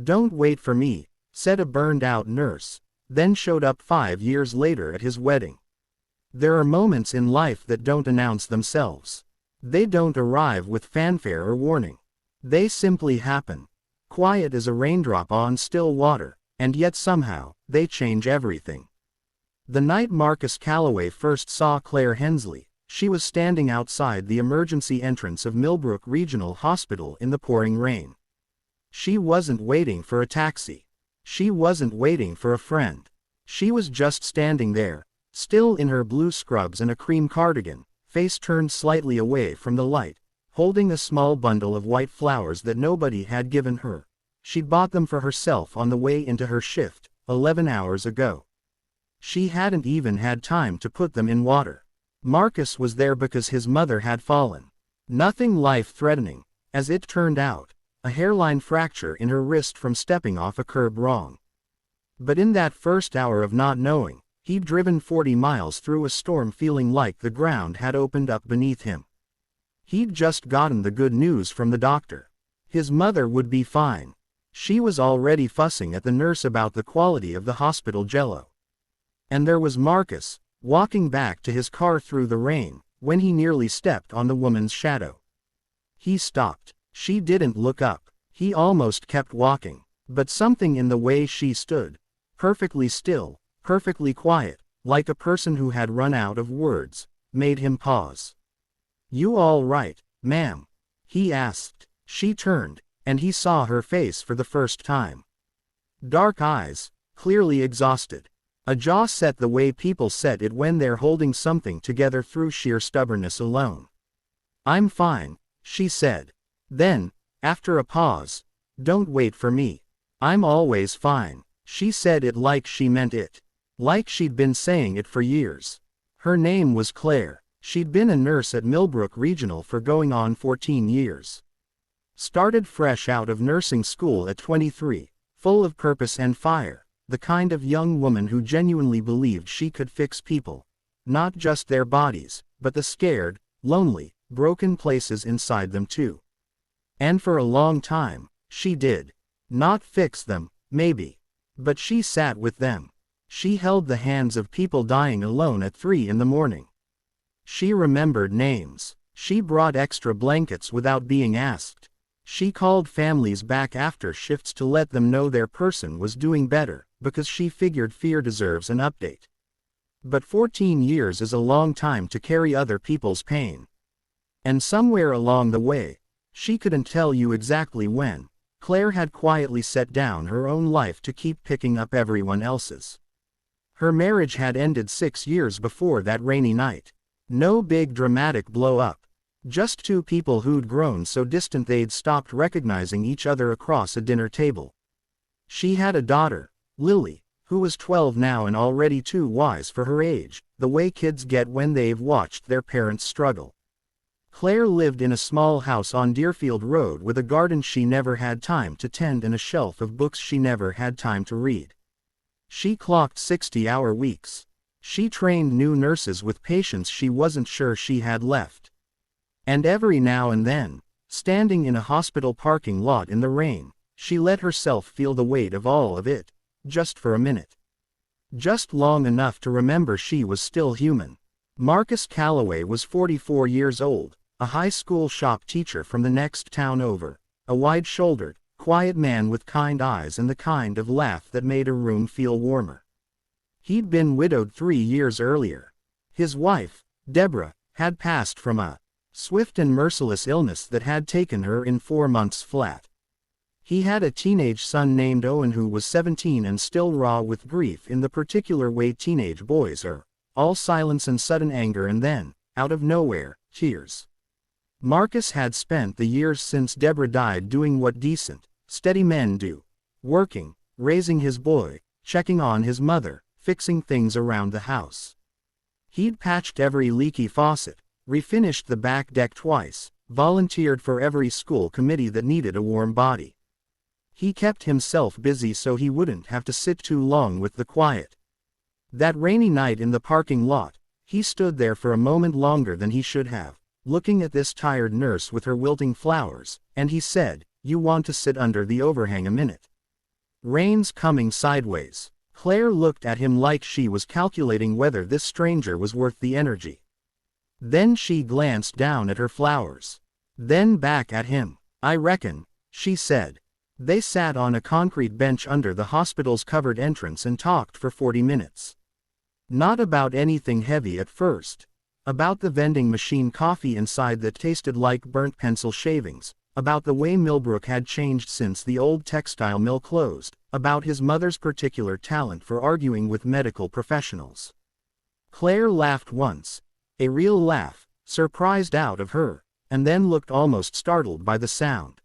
"Don't wait for me," said a burned-out nurse, then showed up 5 years later at his wedding. There are moments in life that don't announce themselves. They don't arrive with fanfare or warning. They simply happen. Quiet as a raindrop on still water, and yet somehow, they change everything. The night Marcus Calloway first saw Claire Hensley, she was standing outside the emergency entrance of Millbrook Regional Hospital in the pouring rain. She wasn't waiting for a taxi. She wasn't waiting for a friend. She was just standing there, still in her blue scrubs and a cream cardigan, face turned slightly away from the light, holding a small bundle of white flowers that nobody had given her. She'd bought them for herself on the way into her shift, 11 hours ago. She hadn't even had time to put them in water. Marcus was there because his mother had fallen. Nothing life-threatening, as it turned out, a hairline fracture in her wrist from stepping off a curb wrong. But in that first hour of not knowing, he'd driven 40 miles through a storm feeling like the ground had opened up beneath him. He'd just gotten the good news from the doctor. His mother would be fine. She was already fussing at the nurse about the quality of the hospital jello. And there was Marcus, walking back to his car through the rain, when he nearly stepped on the woman's shadow. He stopped. She didn't look up. He almost kept walking, but something in the way she stood, perfectly still, perfectly quiet, like a person who had run out of words, made him pause. "You all right, ma'am?" he asked. She turned, and he saw her face for the first time. Dark eyes, clearly exhausted. A jaw set the way people set it when they're holding something together through sheer stubbornness alone. "I'm fine," she said. Then, after a pause, "Don't wait for me. I'm always fine." She said it like she meant it. Like she'd been saying it for years. Her name was Claire. She'd been a nurse at Millbrook Regional for going on 14 years. Started fresh out of nursing school at 23, full of purpose and fire. The kind of young woman who genuinely believed she could fix people. Not just their bodies, but the scared, lonely, broken places inside them too. And for a long time, she did. Not fix them, maybe. But she sat with them. She held the hands of people dying alone at 3 in the morning. She remembered names. She brought extra blankets without being asked. She called families back after shifts to let them know their person was doing better, because she figured fear deserves an update. But 14 years is a long time to carry other people's pain. And somewhere along the way, she couldn't tell you exactly when, Claire had quietly set down her own life to keep picking up everyone else's. Her marriage had ended 6 years before that rainy night. No big dramatic blow-up. Just two people who'd grown so distant they'd stopped recognizing each other across a dinner table. She had a daughter, Lily, who was 12 now and already too wise for her age, the way kids get when they've watched their parents struggle. Claire lived in a small house on Deerfield Road with a garden she never had time to tend and a shelf of books she never had time to read. She clocked 60-hour weeks. She trained new nurses with patients she wasn't sure she had left. And every now and then, standing in a hospital parking lot in the rain, she let herself feel the weight of all of it, just for a minute. Just long enough to remember she was still human. Marcus Calloway was 44 years old, a high school shop teacher from the next town over, a wide-shouldered, quiet man with kind eyes and the kind of laugh that made a room feel warmer. He'd been widowed 3 years earlier. His wife, Deborah, had passed from a swift and merciless illness that had taken her in 4 months flat. He had a teenage son named Owen who was 17 and still raw with grief in the particular way teenage boys are, all silence and sudden anger and then, out of nowhere, tears. Marcus had spent the years since Deborah died doing what decent, steady men do. Working, raising his boy, checking on his mother, fixing things around the house. He'd patched every leaky faucet, refinished the back deck twice, volunteered for every school committee that needed a warm body. He kept himself busy so he wouldn't have to sit too long with the quiet. That rainy night in the parking lot, he stood there for a moment longer than he should have, looking at this tired nurse with her wilting flowers, and he said, "You want to sit under the overhang a minute?" Rain's coming sideways. Claire looked at him like she was calculating whether this stranger was worth the energy. Then she glanced down at her flowers. Then back at him. I reckon, she said. They sat on a concrete bench under the hospital's covered entrance and talked for 40 minutes. Not about anything heavy at first. About the vending machine coffee inside that tasted like burnt pencil shavings. About the way Millbrook had changed since the old textile mill closed. About his mother's particular talent for arguing with medical professionals. Claire laughed once. A real laugh, surprised out of her, and then looked almost startled by the sound.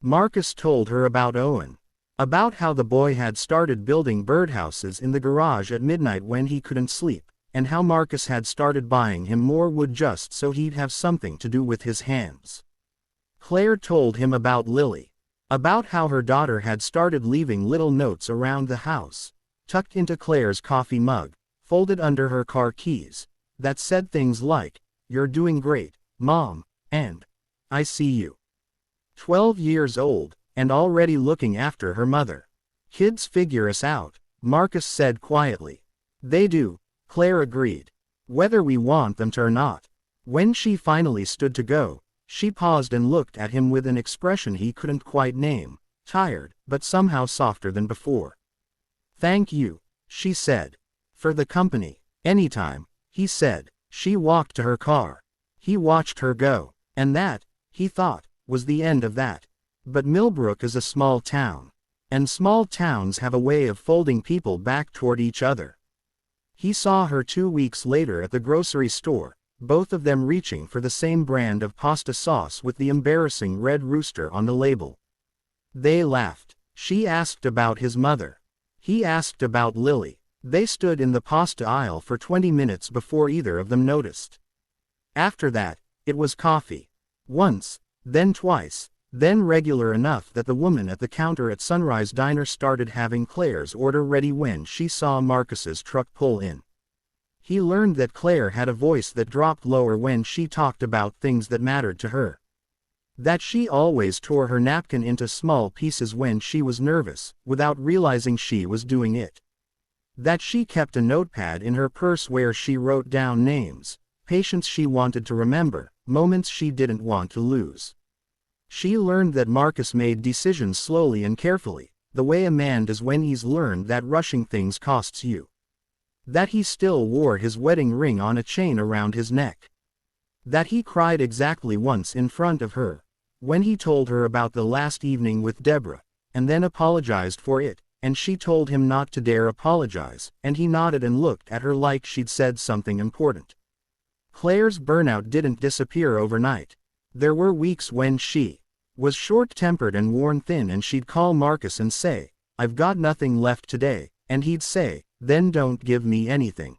Marcus told her about Owen. About how the boy had started building birdhouses in the garage at midnight when he couldn't sleep, and how Marcus had started buying him more wood just so he'd have something to do with his hands. Claire told him about Lily. About how her daughter had started leaving little notes around the house, tucked into Claire's coffee mug, folded under her car keys, that said things like, "You're doing great, Mom," and "I see you." 12 years old, and already looking after her mother. Kids figure us out, Marcus said quietly. They do, Claire agreed. Whether we want them to or not. When she finally stood to go, she paused and looked at him with an expression he couldn't quite name, tired, but somehow softer than before. "Thank you," she said. "For the company. Anytime," he said. She walked to her car. He watched her go. And that, he thought, was the end of that. But Millbrook is a small town. And small towns have a way of folding people back toward each other. He saw her 2 weeks later at the grocery store, both of them reaching for the same brand of pasta sauce with the embarrassing red rooster on the label. They laughed. She asked about his mother. He asked about Lily. They stood in the pasta aisle for 20 minutes before either of them noticed. After that, it was coffee. Once, then twice, then regular enough that the woman at the counter at Sunrise Diner started having Claire's order ready when she saw Marcus's truck pull in. He learned that Claire had a voice that dropped lower when she talked about things that mattered to her. That she always tore her napkin into small pieces when she was nervous, without realizing she was doing it. That she kept a notepad in her purse where she wrote down names, patients she wanted to remember, moments she didn't want to lose. She learned that Marcus made decisions slowly and carefully, the way a man does when he's learned that rushing things costs you. That he still wore his wedding ring on a chain around his neck. That he cried exactly once in front of her, when he told her about the last evening with Deborah, and then apologized for it, and she told him not to dare apologize, and he nodded and looked at her like she'd said something important. Claire's burnout didn't disappear overnight. There were weeks when she was short-tempered and worn thin, and she'd call Marcus and say, "I've got nothing left today," and he'd say, "Then don't give me anything.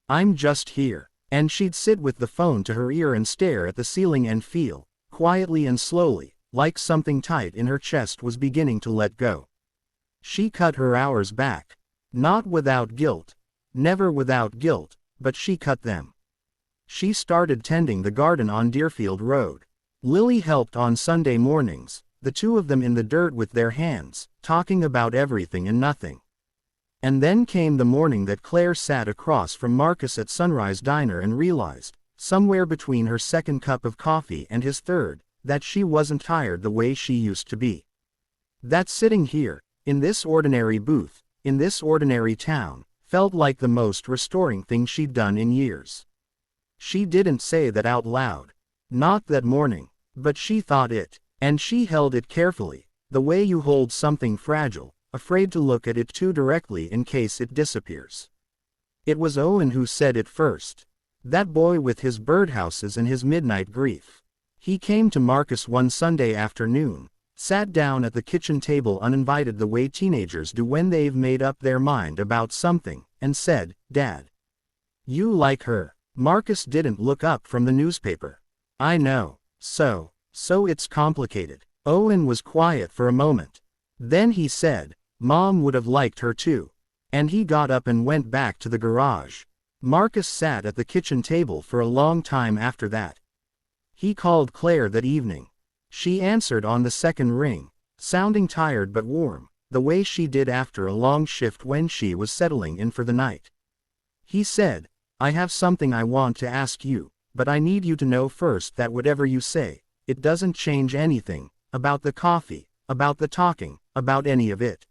I'm just here." And she'd sit with the phone to her ear and stare at the ceiling and feel, quietly and slowly, like something tight in her chest was beginning to let go. She cut her hours back. Not without guilt. Never without guilt, but she cut them. She started tending the garden on Deerfield Road. Lily helped on Sunday mornings, the two of them in the dirt with their hands, talking about everything and nothing. And then came the morning that Claire sat across from Marcus at Sunrise Diner and realized, somewhere between her second cup of coffee and his third, that she wasn't tired the way she used to be. That sitting here, in this ordinary booth, in this ordinary town, felt like the most restoring thing she'd done in years. She didn't say that out loud. Not that morning, but she thought it, and she held it carefully, the way you hold something fragile, afraid to look at it too directly in case it disappears. It was Owen who said it first. That boy with his birdhouses and his midnight grief. He came to Marcus one Sunday afternoon, sat down at the kitchen table uninvited the way teenagers do when they've made up their mind about something, and said, "Dad, you like her." Marcus didn't look up from the newspaper. "I know. So it's complicated." Owen was quiet for a moment. Then he said, "Mom would have liked her too." And he got up and went back to the garage. Marcus sat at the kitchen table for a long time after that. He called Claire that evening. She answered on the second ring, sounding tired but warm, the way she did after a long shift when she was settling in for the night. He said, "I have something I want to ask you, but I need you to know first that whatever you say, it doesn't change anything, about the coffee, about the talking, about any of it.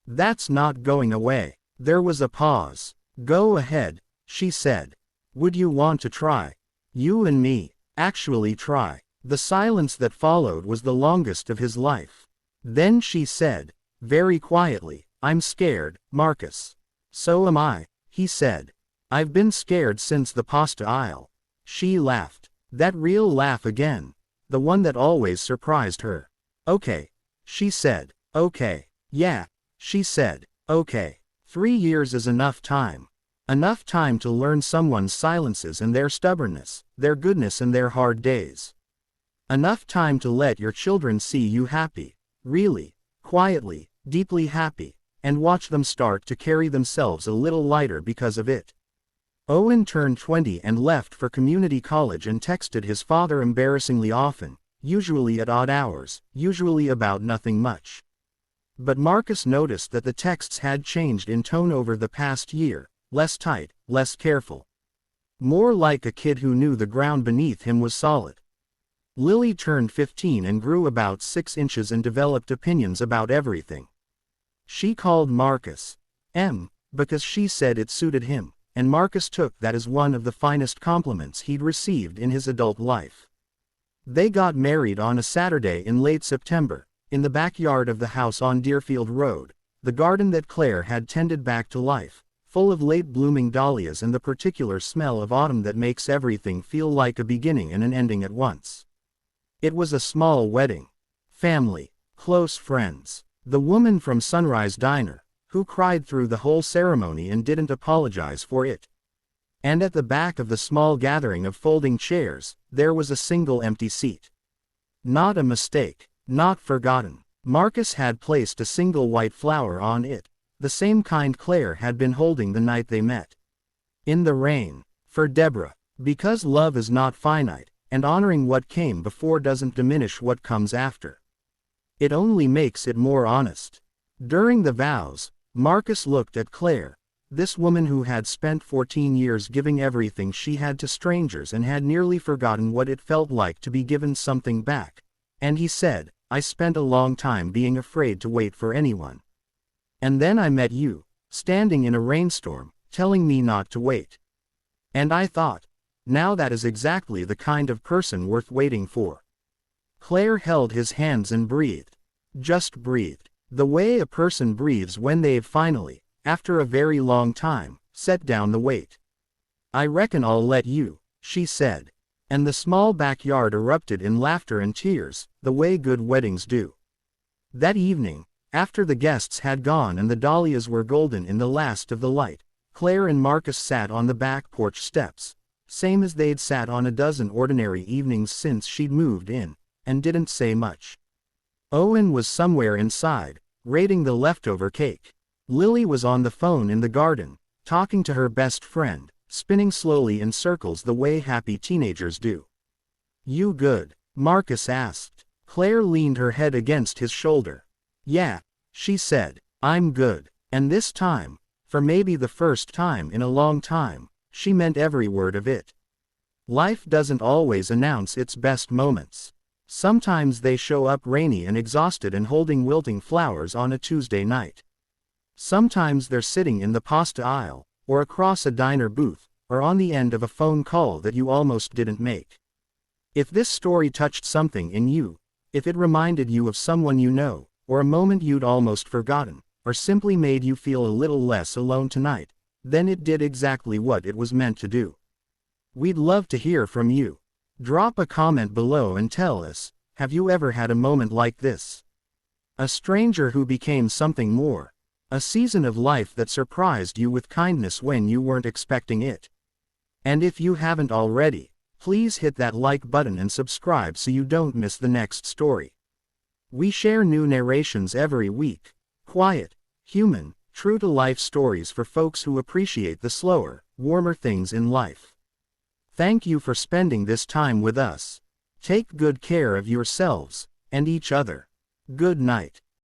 That's not going away." There was a pause. "Go ahead," she said. "Would you want to try? You and me, actually try." The silence that followed was the longest of his life. Then she said, very quietly, "I'm scared, Marcus." "So am I," he said. "I've been scared since the pasta aisle." She laughed. That real laugh again. The one that always surprised her. "Okay," she said. "Okay." "Yeah," she said. "Okay. 3 years is enough time. Enough time to learn someone's silences and their stubbornness, their goodness and their hard days. Enough time to let your children see you happy, really, quietly, deeply happy, and watch them start to carry themselves a little lighter because of it." Owen turned 20 and left for community college and texted his father embarrassingly often, usually at odd hours, usually about nothing much. But Marcus noticed that the texts had changed in tone over the past year, less tight, less careful. More like a kid who knew the ground beneath him was solid. Lily turned 15 and grew about 6 inches and developed opinions about everything. She called Marcus M because she said it suited him, and Marcus took that as one of the finest compliments he'd received in his adult life. They got married on a Saturday in late September, in the backyard of the house on Deerfield Road, the garden that Claire had tended back to life, full of late-blooming dahlias and the particular smell of autumn that makes everything feel like a beginning and an ending at once. It was a small wedding. Family, close friends, the woman from Sunrise Diner, who cried through the whole ceremony and didn't apologize for it. And at the back of the small gathering of folding chairs, there was a single empty seat. Not a mistake, not forgotten. Marcus had placed a single white flower on it, the same kind Claire had been holding the night they met. In the rain. For Deborah. Because love is not finite, and honoring what came before doesn't diminish what comes after. It only makes it more honest. During the vows, Marcus looked at Claire, this woman who had spent 14 years giving everything she had to strangers and had nearly forgotten what it felt like to be given something back. And he said, "I spent a long time being afraid to wait for anyone. And then I met you, standing in a rainstorm, telling me not to wait. And I thought, now that is exactly the kind of person worth waiting for." Claire held his hands and breathed. Just breathed. The way a person breathes when they've finally, after a very long time, set down the weight. "I reckon I'll let you," she said. And the small backyard erupted in laughter and tears, the way good weddings do. That evening, after the guests had gone and the dahlias were golden in the last of the light, Claire and Marcus sat on the back porch steps, same as they'd sat on a dozen ordinary evenings since she'd moved in, and didn't say much. Owen was somewhere inside, raiding the leftover cake. Lily was on the phone in the garden, talking to her best friend, spinning slowly in circles the way happy teenagers do. "You good?" Marcus asked. Claire leaned her head against his shoulder. "Yeah," she said, "I'm good." And this time, for maybe the first time in a long time, she meant every word of it. Life doesn't always announce its best moments. Sometimes they show up rainy and exhausted and holding wilting flowers on a Tuesday night. Sometimes they're sitting in the pasta aisle, or across a diner booth, or on the end of a phone call that you almost didn't make. If this story touched something in you, if it reminded you of someone you know, or a moment you'd almost forgotten, or simply made you feel a little less alone tonight, then it did exactly what it was meant to do. We'd love to hear from you. Drop a comment below and tell us, have you ever had a moment like this? A stranger who became something more. A season of life that surprised you with kindness when you weren't expecting it. And if you haven't already, please hit that like button and subscribe so you don't miss the next story. We share new narrations every week. Quiet, human, true-to-life stories for folks who appreciate the slower, warmer things in life. Thank you for spending this time with us. Take good care of yourselves, and each other. Good night.